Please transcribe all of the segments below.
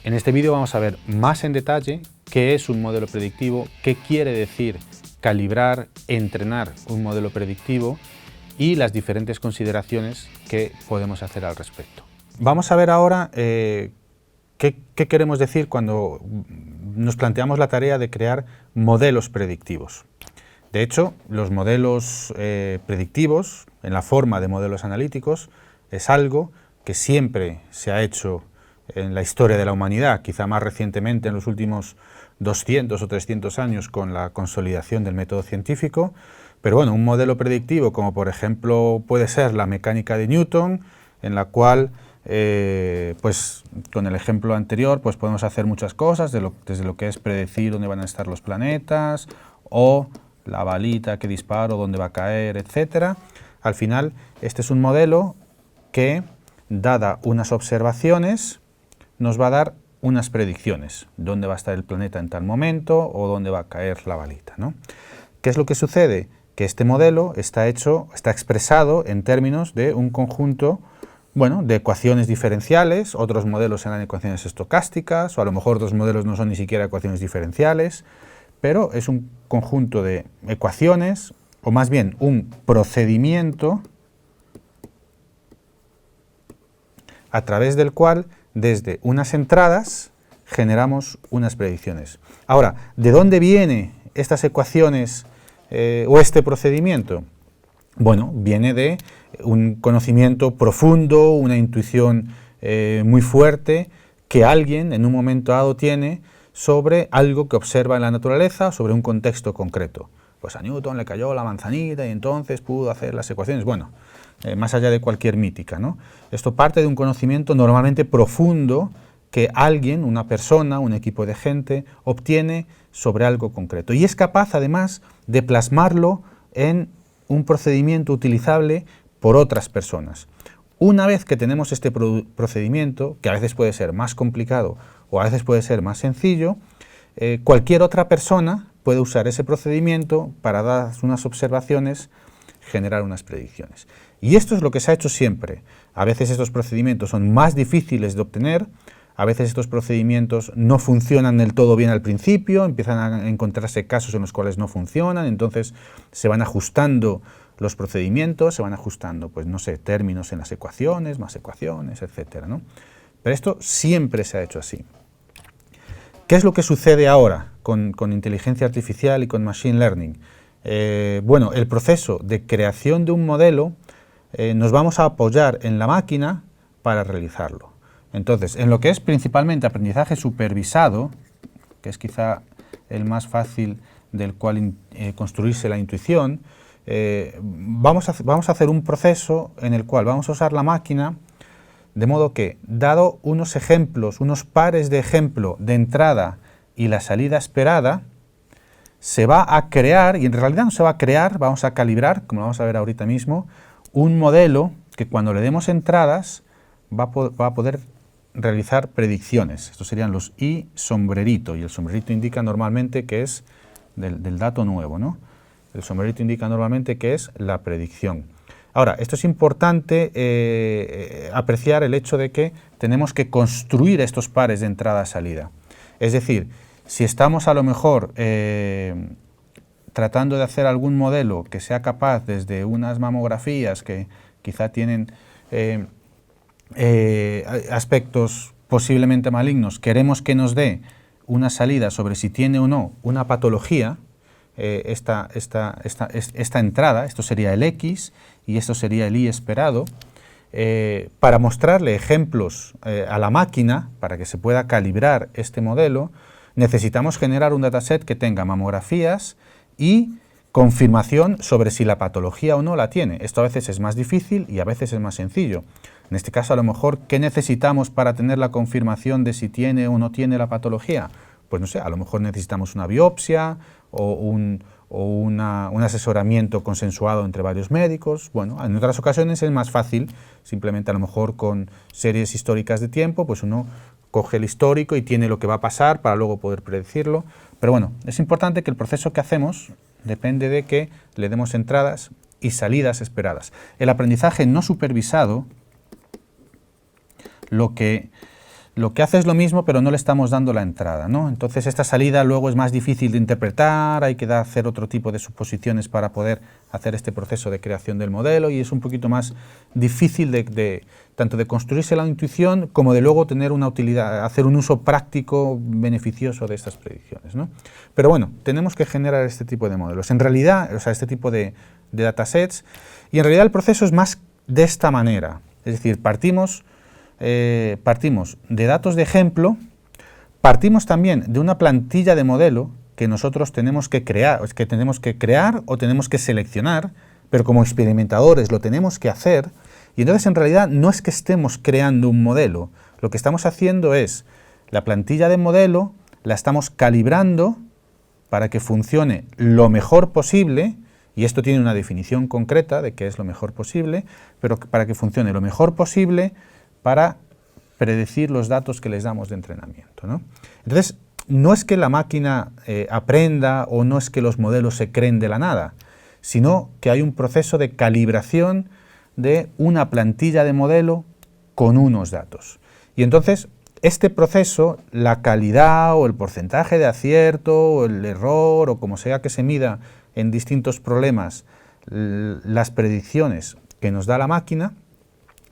En este vídeo vamos a ver más en detalle qué es un modelo predictivo, qué quiere decir calibrar, entrenar un modelo predictivo y las diferentes consideraciones que podemos hacer al respecto. Vamos a ver ahora qué queremos decir cuando nos planteamos la tarea de crear modelos predictivos. De hecho, los modelos predictivos, en la forma de modelos analíticos, es algo que siempre se ha hecho en la historia de la humanidad, quizá más recientemente en los últimos 200 o 300 años con la consolidación del método científico, pero bueno, un modelo predictivo como por ejemplo puede ser la mecánica de Newton, en la cual pues con el ejemplo anterior pues podemos hacer muchas cosas, desde lo que es predecir dónde van a estar los planetas o la balita que disparo, dónde va a caer, etc. Al final, este es un modelo que, dada unas observaciones, nos va a dar unas predicciones, dónde va a estar el planeta en tal momento o dónde va a caer la balita, ¿no? ¿Qué es lo que sucede? Que este modelo está expresado en términos de un conjunto, bueno, de ecuaciones diferenciales. Otros modelos serán ecuaciones estocásticas, o a lo mejor otros modelos no son ni siquiera ecuaciones diferenciales, pero es un conjunto de ecuaciones, o más bien un procedimiento a través del cual, desde unas entradas, generamos unas predicciones. Ahora, ¿de dónde vienen estas ecuaciones o este procedimiento? Bueno, viene de un conocimiento profundo, una intuición muy fuerte que alguien en un momento dado tiene sobre algo que observa en la naturaleza, sobre un contexto concreto. Pues a Newton le cayó la manzanita y entonces pudo hacer las ecuaciones. Bueno, más allá de cualquier mítica, ¿no? Esto parte de un conocimiento normalmente profundo que alguien, una persona, un equipo de gente, obtiene sobre algo concreto. Y es capaz, además, de plasmarlo en un procedimiento utilizable por otras personas. Una vez que tenemos este procedimiento, que a veces puede ser más complicado o a veces puede ser más sencillo, cualquier otra persona puede usar ese procedimiento para dar unas observaciones, generar unas predicciones. Y esto es lo que se ha hecho siempre. A veces estos procedimientos son más difíciles de obtener, a veces estos procedimientos no funcionan del todo bien al principio, empiezan a encontrarse casos en los cuales no funcionan, entonces se van ajustando los procedimientos, se van ajustando, pues no sé, términos en las ecuaciones, más ecuaciones, etcétera, ¿no? Pero esto siempre se ha hecho así. ¿Qué es lo que sucede ahora con inteligencia artificial y con machine learning? Bueno, el proceso de creación de un modelo nos vamos a apoyar en la máquina para realizarlo. Entonces, en lo que es principalmente aprendizaje supervisado, que es quizá el más fácil del cual construirse la intuición, vamos a hacer un proceso en el cual vamos a usar la máquina de modo que, dado unos ejemplos, unos pares de ejemplo de entrada y la salida esperada, se va a crear, y en realidad no se va a crear, vamos a calibrar, como lo vamos a ver ahorita mismo, un modelo que cuando le demos entradas va a poder realizar predicciones. Estos serían los y sombrerito, y el sombrerito indica normalmente que es del dato nuevo, ¿no? El sombrerito indica normalmente que es la predicción. Ahora, esto es importante apreciar el hecho de que tenemos que construir estos pares de entrada-salida. Es decir, si estamos a lo mejor tratando de hacer algún modelo que sea capaz desde unas mamografías que quizá tienen aspectos posiblemente malignos, queremos que nos dé una salida sobre si tiene o no una patología, esta entrada, esto sería el X y esto sería el Y esperado, para mostrarle ejemplos a la máquina, para que se pueda calibrar este modelo, necesitamos generar un dataset que tenga mamografías y confirmación sobre si la patología o no la tiene. Esto a veces es más difícil y a veces es más sencillo. En este caso, a lo mejor, ¿qué necesitamos para tener la confirmación de si tiene o no tiene la patología? Pues no sé, a lo mejor necesitamos una biopsia o un asesoramiento consensuado entre varios médicos. Bueno, en otras ocasiones es más fácil, simplemente a lo mejor con series históricas de tiempo, pues uno coge el histórico y tiene lo que va a pasar para luego poder predecirlo. Pero bueno, es importante que el proceso que hacemos depende de que le demos entradas y salidas esperadas. El aprendizaje no supervisado lo que lo que hace es lo mismo, pero no le estamos dando la entrada, ¿no? Entonces esta salida luego es más difícil de interpretar, hay que hacer otro tipo de suposiciones para poder hacer este proceso de creación del modelo, y es un poquito más difícil tanto de construirse la intuición como de luego tener una utilidad, hacer un uso práctico beneficioso de estas predicciones, ¿no? Pero bueno, tenemos que generar este tipo de modelos. En realidad, o sea, este tipo de datasets, y en realidad el proceso es más de esta manera, es decir, partimos de datos de ejemplo, partimos también de una plantilla de modelo que nosotros tenemos que crear, o tenemos que seleccionar, pero como experimentadores lo tenemos que hacer, y entonces en realidad no es que estemos creando un modelo, lo que estamos haciendo es, la plantilla de modelo la estamos calibrando para que funcione lo mejor posible, y esto tiene una definición concreta de qué es lo mejor posible, pero para que funcione lo mejor posible para predecir los datos que les damos de entrenamiento, ¿no? Entonces, no es que la máquina aprenda o no es que los modelos se creen de la nada, sino que hay un proceso de calibración de una plantilla de modelo con unos datos. Y entonces, este proceso, la calidad o el porcentaje de acierto o el error o como sea que se mida en distintos problemas, las predicciones que nos da la máquina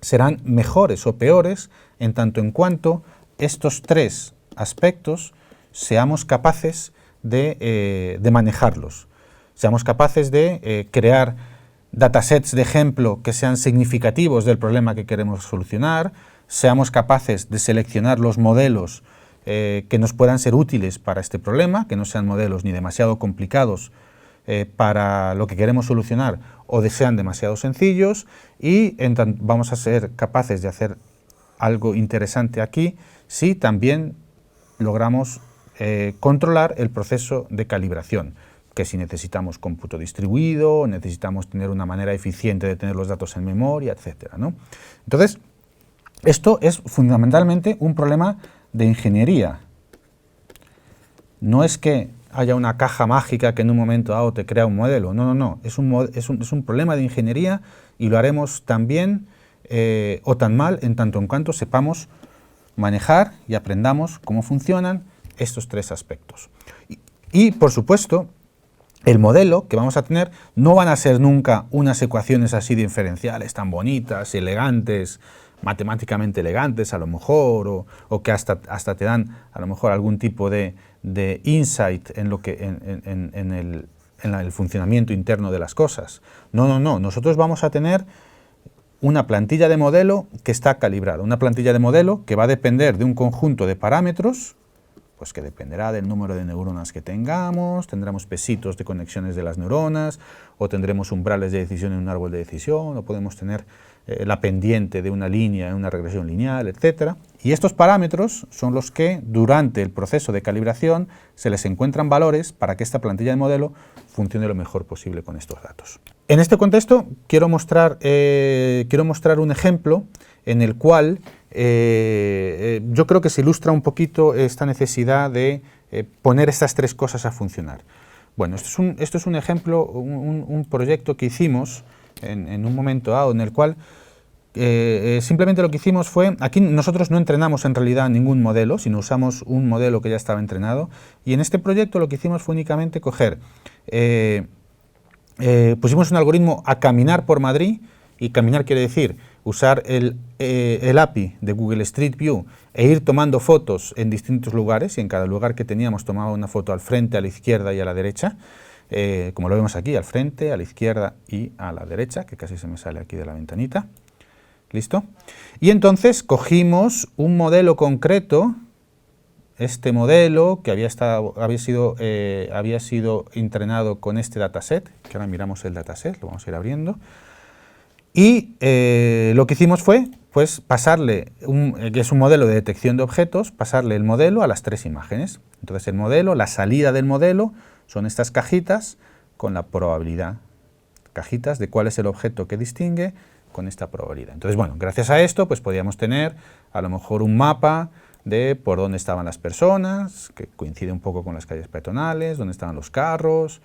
serán mejores o peores en tanto en cuanto estos tres aspectos seamos capaces de manejarlos. Seamos capaces de crear datasets de ejemplo que sean significativos del problema que queremos solucionar, seamos capaces de seleccionar los modelos que nos puedan ser útiles para este problema, que no sean modelos ni demasiado complicados para lo que queremos solucionar o sean demasiado sencillos, y vamos a ser capaces de hacer algo interesante aquí si también logramos controlar el proceso de calibración, que si necesitamos cómputo distribuido, necesitamos tener una manera eficiente de tener los datos en memoria, etcétera, ¿no? Entonces, esto es fundamentalmente un problema de ingeniería. No es que haya una caja mágica que en un momento dado te crea un modelo. No, no, no. Es un problema de ingeniería, y lo haremos tan bien o tan mal en tanto en cuanto sepamos manejar y aprendamos cómo funcionan estos tres aspectos. Y por supuesto, el modelo que vamos a tener no van a ser nunca unas ecuaciones así diferenciales tan bonitas, elegantes, matemáticamente elegantes a lo mejor, o que hasta te dan a lo mejor algún tipo de insight en el funcionamiento interno de las cosas. No, no, no. Nosotros vamos a tener una plantilla de modelo que está calibrada, una plantilla de modelo que va a depender de un conjunto de parámetros, pues que dependerá del número de neuronas que tengamos, tendremos pesitos de conexiones de las neuronas, o tendremos umbrales de decisión en un árbol de decisión, o podemos tener la pendiente de una línea en una regresión lineal, etc. Y estos parámetros son los que durante el proceso de calibración se les encuentran valores para que esta plantilla de modelo funcione lo mejor posible con estos datos. En este contexto quiero mostrar un ejemplo en el cual yo creo que se ilustra un poquito esta necesidad de poner estas tres cosas a funcionar. Bueno, esto es un ejemplo, un proyecto que hicimos en un momento dado en el cual simplemente lo que hicimos fue, aquí nosotros no entrenamos en realidad ningún modelo, sino usamos un modelo que ya estaba entrenado, y en este proyecto lo que hicimos fue únicamente coger, pusimos un algoritmo a caminar por Madrid, y caminar quiere decir usar el API de Google Street View e ir tomando fotos en distintos lugares, y en cada lugar que teníamos tomaba una foto al frente, a la izquierda y a la derecha, como lo vemos aquí, al frente, a la izquierda y a la derecha, que casi se me sale aquí de la ventanita. ¿Listo? Y entonces cogimos un modelo concreto, este modelo que había sido entrenado con este dataset, que ahora miramos el dataset, lo vamos a ir abriendo, y lo que hicimos fue pues, pasarle, que es un modelo de detección de objetos, pasarle el modelo a las tres imágenes. Entonces el modelo, la salida del modelo, son estas cajitas con la probabilidad, cajitas de cuál es el objeto que distingue con esta probabilidad. Entonces, bueno, gracias a esto, pues podíamos tener a lo mejor un mapa de por dónde estaban las personas, que coincide un poco con las calles peatonales, dónde estaban los carros,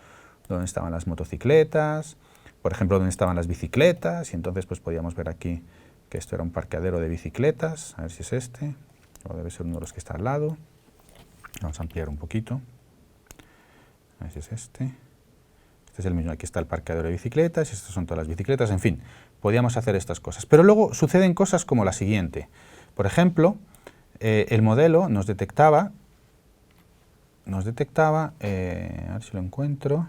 dónde estaban las motocicletas, por ejemplo, dónde estaban las bicicletas, y entonces pues podíamos ver aquí que esto era un parqueadero de bicicletas, a ver si es este, o debe ser uno de los que está al lado. Vamos a ampliar un poquito. A ver si es este. Este es el mismo, aquí está el parqueadero de bicicletas, estas son todas las bicicletas, en fin, podíamos hacer estas cosas. Pero luego suceden cosas como la siguiente. Por ejemplo, el modelo nos detectaba, a ver si lo encuentro,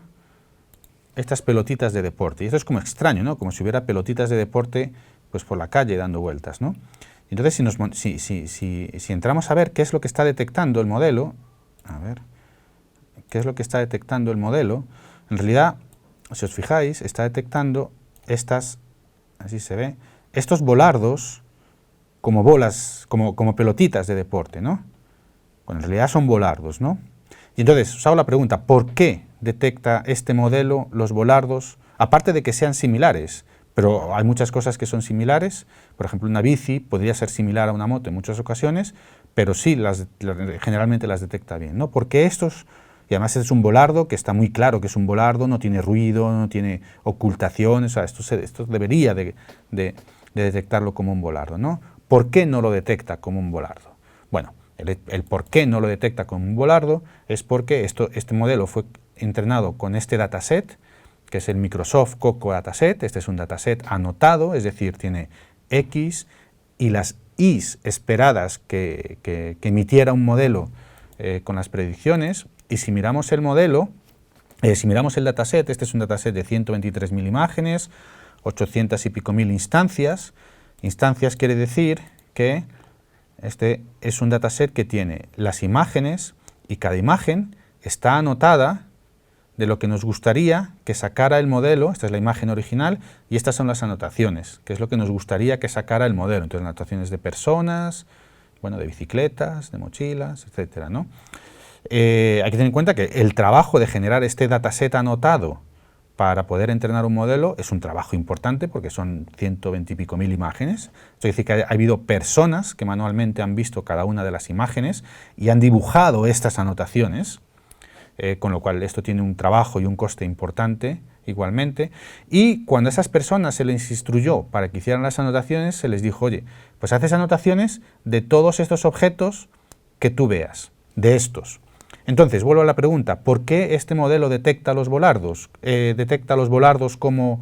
estas pelotitas de deporte. Y esto es como extraño, ¿no? Como si hubiera pelotitas de deporte pues por la calle dando vueltas, ¿no? Entonces, si entramos a ver qué es lo que está detectando el modelo, a ver, qué es lo que está detectando el modelo, en realidad, si os fijáis, está detectando estas, así se ve, estos volardos como bolas, como pelotitas de deporte, ¿no? Bueno, en realidad son volardos, ¿no? Y entonces, os hago la pregunta, ¿por qué detecta este modelo los volardos, aparte de que sean similares? Pero hay muchas cosas que son similares, por ejemplo, una bici podría ser similar a una moto en muchas ocasiones, pero sí, generalmente las detecta bien, ¿no? Porque estos, y además es un volardo que está muy claro que es un volardo, no tiene ruido, no tiene ocultaciones, o sea, esto debería de detectarlo como un volardo, ¿no? ¿Por qué no lo detecta como un volardo? Bueno, el por qué no lo detecta como un volardo es porque este modelo fue entrenado con este dataset, que es el Microsoft Coco Dataset. Este es un dataset anotado, es decir, tiene X y las Y's esperadas que emitiera un modelo con las predicciones. Y si miramos el modelo, si miramos el dataset, este es un dataset de 123.000 imágenes, 800 y pico mil instancias. Instancias quiere decir que este es un dataset que tiene las imágenes y cada imagen está anotada de lo que nos gustaría que sacara el modelo. Esta es la imagen original y estas son las anotaciones, que es lo que nos gustaría que sacara el modelo. Entonces, anotaciones de personas, bueno, de bicicletas, de mochilas, etcétera, ¿no? Hay que tener en cuenta que el trabajo de generar este dataset anotado para poder entrenar un modelo es un trabajo importante porque son 120 y pico mil imágenes. Esto quiere decir que ha habido personas que manualmente han visto cada una de las imágenes y han dibujado estas anotaciones. Con lo cual esto tiene un trabajo y un coste importante igualmente, y cuando a esas personas se les instruyó para que hicieran las anotaciones, se les dijo, oye, pues haces anotaciones de todos estos objetos que tú veas, de estos. Entonces, vuelvo a la pregunta, ¿por qué este modelo detecta los volardos? Detecta los volardos como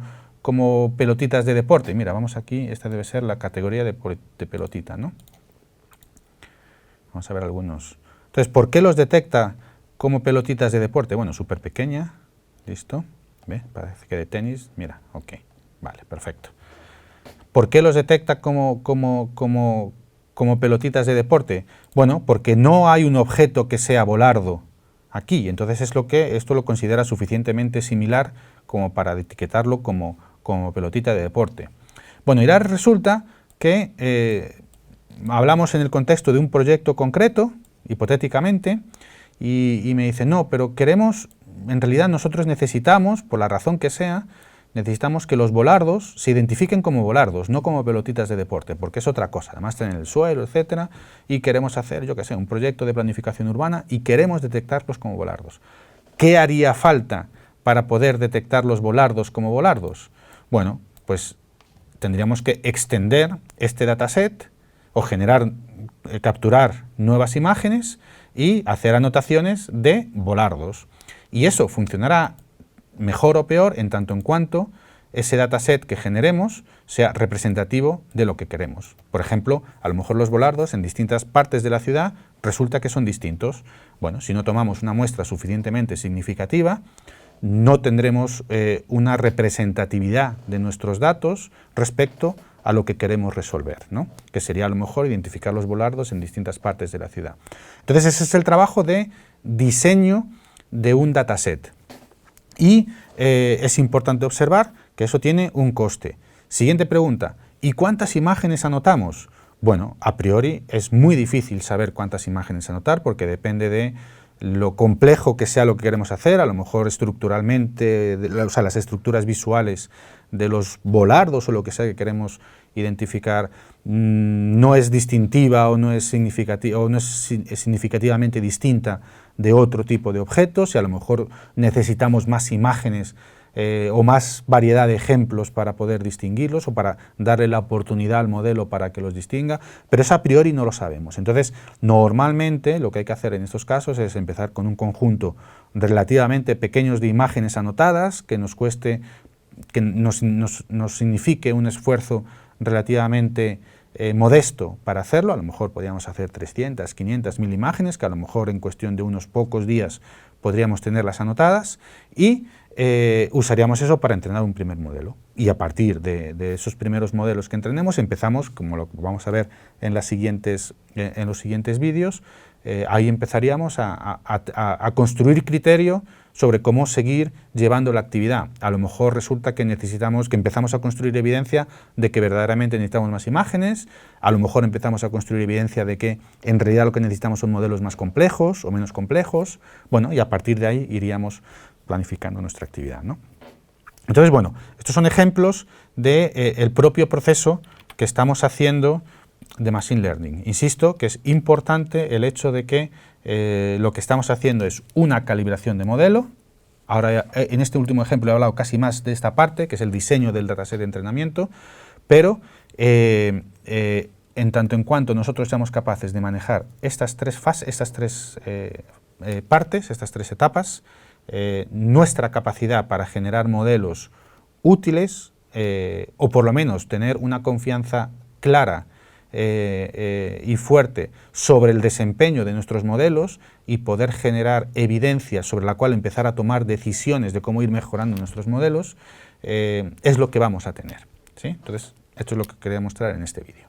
pelotitas de deporte. Mira, vamos aquí, esta debe ser la categoría de pelotita, ¿no? Vamos a ver algunos. Entonces, ¿por qué los detecta como pelotitas de deporte? Bueno, súper pequeña, listo, ¿ve? Parece que de tenis, mira, ok, vale, perfecto. ¿Por qué los detecta como pelotitas de deporte? Bueno, porque no hay un objeto que sea volardo aquí, entonces esto lo considera suficientemente similar como para etiquetarlo como pelotita de deporte. Bueno, y ahora resulta que hablamos en el contexto de un proyecto concreto, hipotéticamente, y me dice, no, pero queremos, en realidad nosotros necesitamos, por la razón que sea, necesitamos que los volardos se identifiquen como volardos, no como pelotitas de deporte, porque es otra cosa, además están en el suelo, etcétera, y queremos hacer, yo qué sé, un proyecto de planificación urbana y queremos detectarlos como volardos. ¿Qué haría falta para poder detectar los volardos como volardos? Bueno, pues tendríamos que extender este dataset o capturar nuevas imágenes y hacer anotaciones de volardos. Y eso funcionará mejor o peor en tanto en cuanto ese dataset que generemos sea representativo de lo que queremos. Por ejemplo, a lo mejor los volardos en distintas partes de la ciudad resulta que son distintos. Bueno, si no tomamos una muestra suficientemente significativa, no tendremos una representatividad de nuestros datos respecto a lo que queremos resolver, ¿no? Que sería a lo mejor identificar los volardos en distintas partes de la ciudad. Entonces ese es el trabajo de diseño de un dataset. Y es importante observar que eso tiene un coste. Siguiente pregunta, ¿y cuántas imágenes anotamos? Bueno, a priori es muy difícil saber cuántas imágenes anotar porque depende de lo complejo que sea lo que queremos hacer, a lo mejor estructuralmente, o sea, las estructuras visuales de los volardos o lo que sea que queremos identificar no es distintiva o no es significativamente distinta de otro tipo de objetos, y a lo mejor necesitamos más imágenes o más variedad de ejemplos para poder distinguirlos o para darle la oportunidad al modelo para que los distinga, pero eso a priori no lo sabemos. Entonces, normalmente lo que hay que hacer en estos casos es empezar con un conjunto relativamente pequeños de imágenes anotadas que nos cueste, que nos signifique un esfuerzo relativamente modesto para hacerlo. A lo mejor podríamos hacer 300, 500, 1000 imágenes, que a lo mejor en cuestión de unos pocos días podríamos tenerlas anotadas, y usaríamos eso para entrenar un primer modelo. Y a partir de esos primeros modelos que entrenemos, empezamos, como lo vamos a ver en los siguientes vídeos, ahí empezaríamos a construir criterio sobre cómo seguir llevando la actividad. A lo mejor resulta que empezamos a construir evidencia de que verdaderamente necesitamos más imágenes, a lo mejor empezamos a construir evidencia de que en realidad lo que necesitamos son modelos más complejos o menos complejos, bueno, y a partir de ahí iríamos planificando nuestra actividad, ¿no? Entonces, bueno, estos son ejemplos del propio proceso que estamos haciendo de Machine Learning. Insisto que es importante el hecho de que lo que estamos haciendo es una calibración de modelo. Ahora, en este último ejemplo he hablado casi más de esta parte, que es el diseño del dataset de entrenamiento, pero en tanto en cuanto nosotros seamos capaces de manejar estas tres fases, estas tres partes, estas tres etapas, nuestra capacidad para generar modelos útiles, o por lo menos tener una confianza clara y fuerte sobre el desempeño de nuestros modelos y poder generar evidencia sobre la cual empezar a tomar decisiones de cómo ir mejorando nuestros modelos, es lo que vamos a tener, ¿sí? Entonces, esto es lo que quería mostrar en este vídeo.